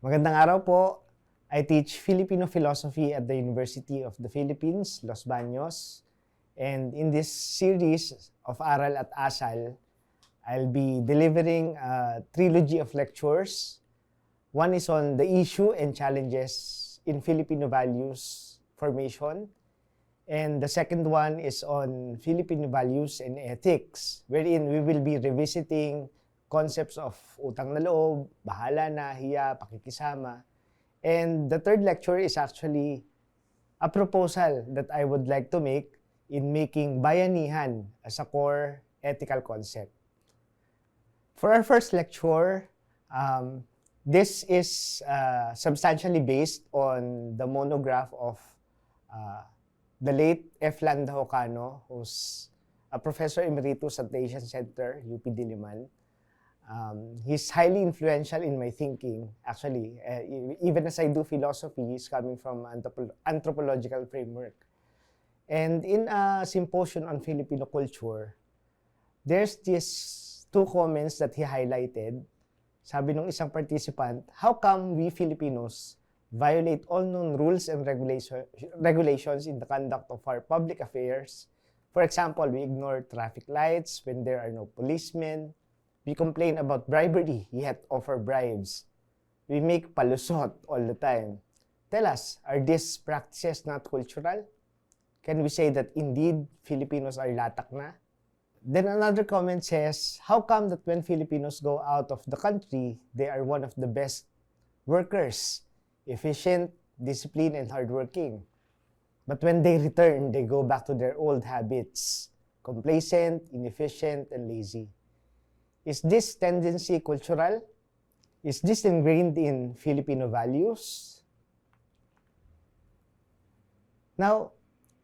Magandang araw po. I teach Filipino philosophy at the University of the Philippines, Los Baños. And in this series of Aral at Asal, I'll be delivering a trilogy of lectures. One is on the issue and challenges in Filipino values formation. And the second one is on Filipino values and ethics, wherein we will be revisiting concepts of utang na loob, bahala na, hiya, pakikisama. And the third lecture is actually a proposal that I would like to make in making bayanihan as a core ethical concept. For our first lecture, this is substantially based on the monograph of the late F. Landa Hocano, who's a professor emeritus at the Asian Center, UP Diliman. He's highly influential in my thinking, actually. Even as I do philosophy, he's coming from anthropological framework. And in a symposium on Filipino culture, there's these two comments that he highlighted. Sabi nung isang participant, how come we Filipinos violate all known rules and regulations in the conduct of our public affairs? For example, we ignore traffic lights when there are no policemen. We complain about bribery, yet offer bribes. We make palusot all the time. Tell us, are these practices not cultural? Can we say that indeed Filipinos are latak na? Then another comment says, how come that when Filipinos go out of the country, they are one of the best workers, efficient, disciplined, and hardworking? But when they return, they go back to their old habits, complacent, inefficient, and lazy. Is this tendency cultural? Is this ingrained in Filipino values? Now,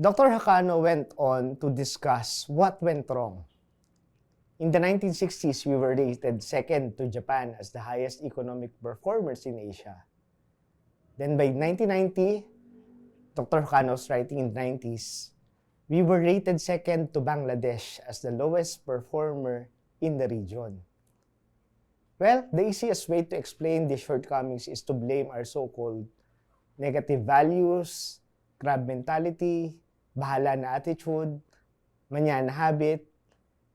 Dr. Hocano went on to discuss what went wrong. In the 1960s, we were rated second to Japan as the highest economic performers in Asia. Then by 1990, Dr. Hocano's writing in the 90s, we were rated second to Bangladesh as the lowest performer in the region. Well, the easiest way to explain these shortcomings is to blame our so-called negative values, crab mentality, bahala na attitude, manya na habit,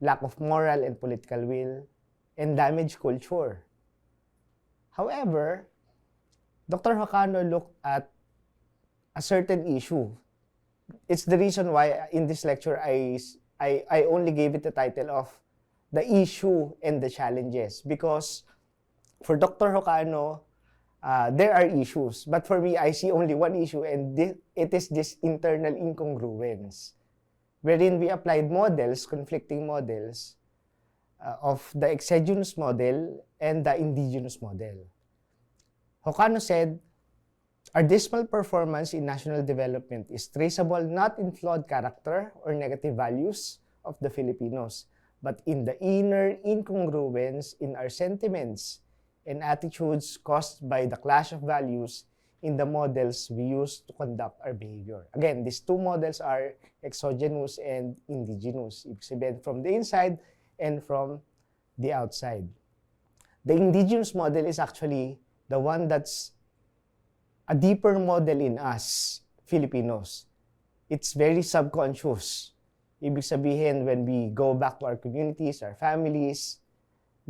lack of moral and political will, and damaged culture. However, Dr. Hocano looked at a certain issue. It's the reason why in this lecture I only gave it the title of the issue and the challenges, because for Dr. Hocano, there are issues, but for me, I see only one issue, and it is this internal incongruence, wherein we applied models, conflicting models, of the exogenous model and the indigenous model. Hocano said, our dismal performance in national development is traceable not in flawed character or negative values of the Filipinos, but in the inner incongruence in our sentiments and attitudes caused by the clash of values in the models we use to conduct our behavior. Again, these two models are exogenous and indigenous. Ibig sabihin, from the inside and from the outside. The indigenous model is actually the one that's a deeper model in us, Filipinos. It's very subconscious. Ibig sabihin, when we go back to our communities, our families,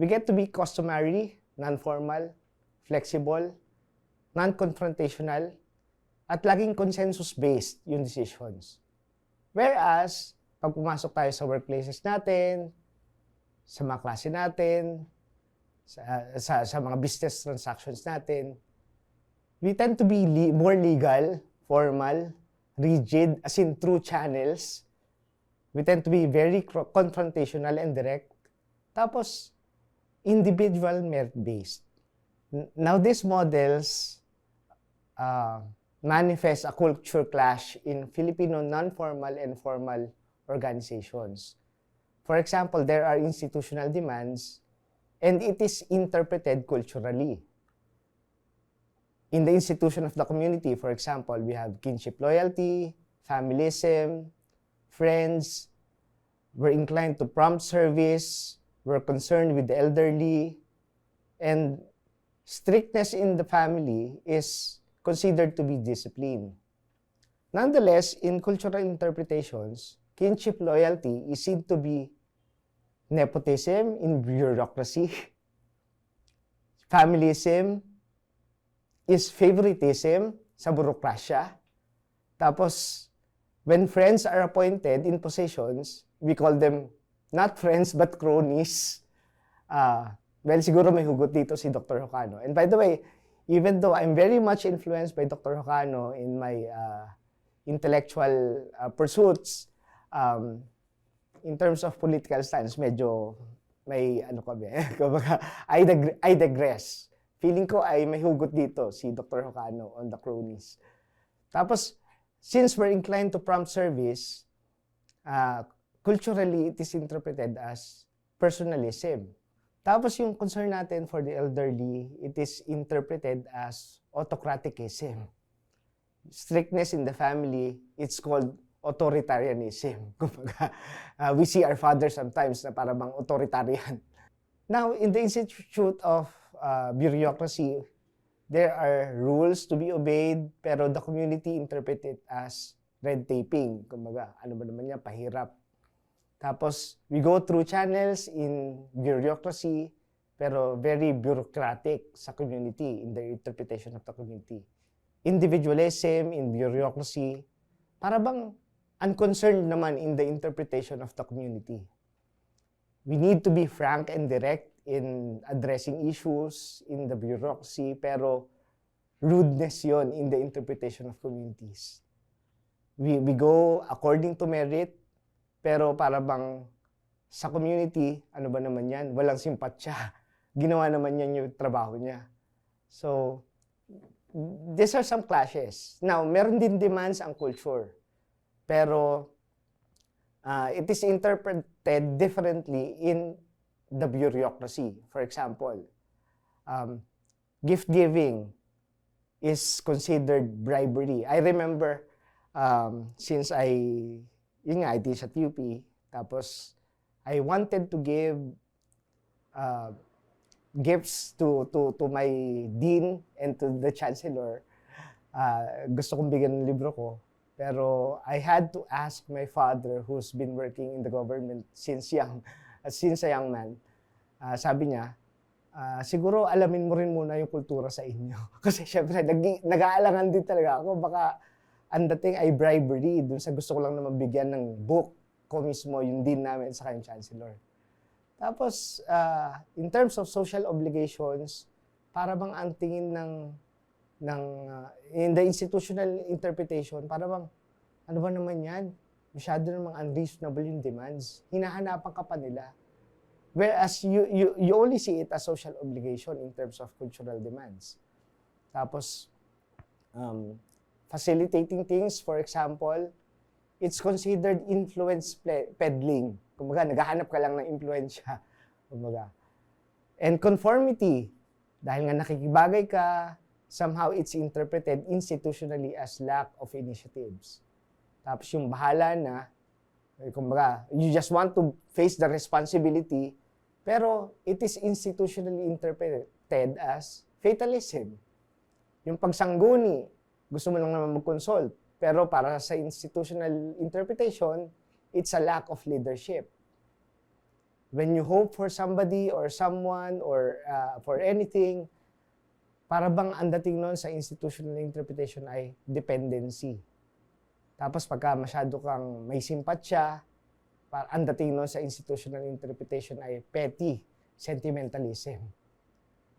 we get to be customary, non-formal, flexible, non-confrontational, at laging consensus-based yung decisions. Whereas, pag pumasok tayo sa workplaces natin, sa mga klase natin, sa mga business transactions natin, we tend to be more legal, formal, rigid, as in true channels. We tend to be very confrontational and direct. Tapos, individual merit-based. Now, these models manifest a culture clash in Filipino non-formal and formal organizations. For example, there are institutional demands, and it is interpreted culturally. In the institution of the community, for example, we have kinship loyalty, familism, friends, we're inclined to prompt service, we're concerned with the elderly, and strictness in the family is considered to be discipline. Nonetheless, in cultural interpretations, kinship loyalty is seen to be nepotism in bureaucracy. Familism is favoritism sa burokrasya. Tapos, when friends are appointed in positions, we call them not friends but cronies. Well, siguro may hugot dito si Dr. Jocano. And by the way, even though I'm very much influenced by Dr. Jocano in my intellectual pursuits, in terms of political stance, medyo may ano kami, I digress. Feeling ko ay may hugot dito si Dr. Jocano on the cronies. Tapos, since we're inclined to prompt service, culturally, it is interpreted as personalism. Tapos yung concern natin for the elderly, it is interpreted as autocraticism. Strictness in the family, it's called authoritarianism. We see our fathers sometimes na para bang authoritarian. Now, in the Institute of Bureaucracy, there are rules to be obeyed, pero the community interpret it as red taping. Kumbaga, ano ba naman yan, pahirap. Tapos, we go through channels in bureaucracy, pero very bureaucratic sa community, in the interpretation of the community. Individualism in bureaucracy, para bang unconcerned naman in the interpretation of the community. We need to be frank and direct in addressing issues in the bureaucracy, pero rudeness yon in the interpretation of communities. We go according to merit, pero para bang sa community, ano ba naman yan? Walang simpatsya. Ginawa naman yan yung trabaho niya. So, these are some clashes. Now, meron din demands ang culture. Pero, it is interpreted differently in the bureaucracy. For example, gift giving is considered bribery. I remember, since yun nga, I teach at UP, tapos I wanted to give gifts to my dean and to the chancellor. Gusto kong bigyan ng libro ko. Pero I had to ask my father, who's been working in the government since a young man. Sabi niya, siguro alamin mo rin muna yung kultura sa inyo. Kasi syempre, nag-aalangan din talaga ako. Baka ang dating ay bribery dun sa gusto ko lang na mabigyan ng book ko mismo, yung dean namin sa kanyang chancellor. Tapos, in terms of social obligations, para bang ang tingin in the institutional interpretation, para bang, ano ba naman yan? Masyado namang unreasonable yung demands. Hinahanapan ka pa nila. Whereas you only see it as social obligation in terms of cultural demands. Tapos, facilitating things, for example, it's considered influence peddling. Kumbaga, naghahanap ka lang ng impluensya. Kumbaga. And conformity, dahil nga nakikibagay ka, somehow it's interpreted institutionally as lack of initiatives. Tapos yung bahala na, kumbaga, you just want to face the responsibility, pero it is institutionally interpreted as fatalism. Yung pagsangguni, gusto mo lang naman mag-consult, pero para sa institutional interpretation, it's a lack of leadership. When you hope for somebody or someone or for anything, para bang ang dating nun sa institutional interpretation ay dependency. Tapos pagka masyado kang may simpatsya, ang dating nun sa institutional interpretation ay petty sentimentalism.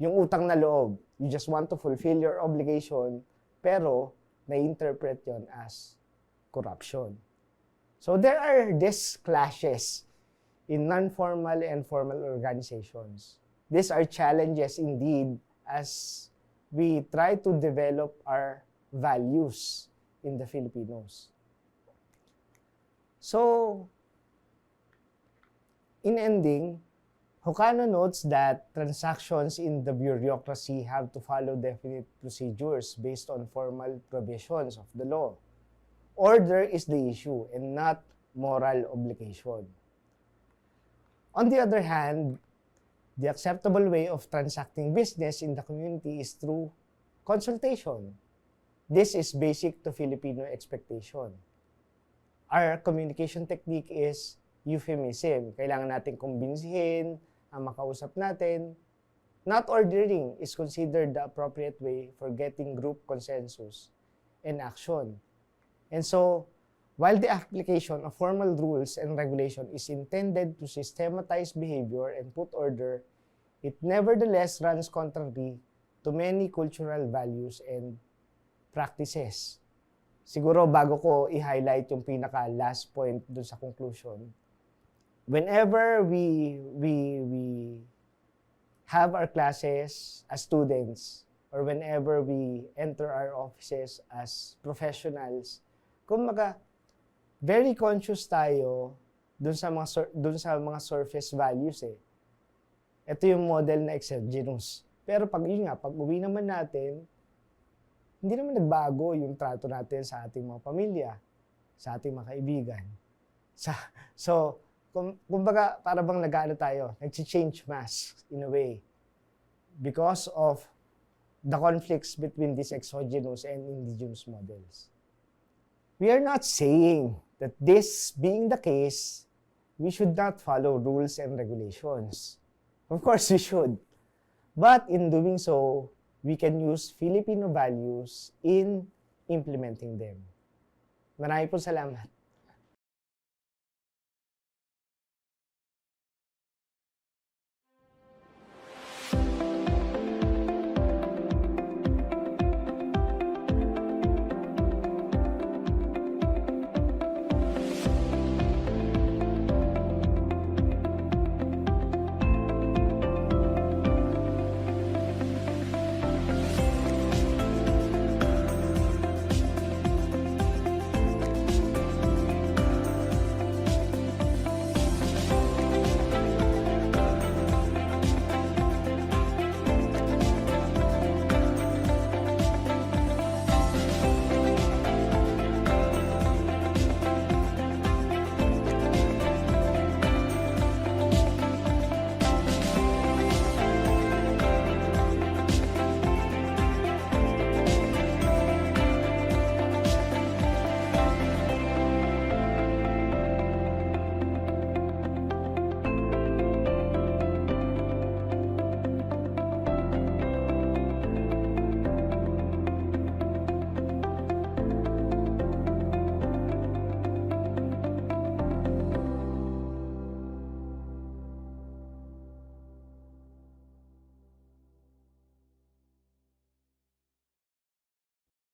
Yung utang na loob, you just want to fulfill your obligation, pero na-interpret yon as corruption. So there are these clashes in non-formal and formal organizations. These are challenges indeed as we try to develop our values in the Filipinos. So, in ending, Jocano notes that transactions in the bureaucracy have to follow definite procedures based on formal provisions of the law. Order is the issue and not moral obligation. On the other hand, The acceptable way of transacting business in the community is through consultation. This is basic to Filipino expectation. Our communication technique is euphemism. Kailangan natin kumbinsihin ang makausap natin. Not ordering is considered the appropriate way for getting group consensus and action. And so, while the application of formal rules and regulation is intended to systematize behavior and put order, it nevertheless runs contrary to many cultural values and practices. Siguro bago ko i-highlight yung pinaka-last point dun sa conclusion, whenever we have our classes as students or whenever we enter our offices as professionals, kumbaga, very conscious tayo dun sa mga surface values eh. Ito yung model na exogenous. Pero pag uwi naman natin, hindi naman nagbago yung trato natin sa ating mga pamilya, sa ating mga kaibigan. So, kumbaga, para bang nag-change mass in a way because of the conflicts between these exogenous and indigenous models. We are not saying that this being the case, we should not follow rules and regulations. Of course, we should. But in doing so, we can use Filipino values in implementing them. Maraming po salamat.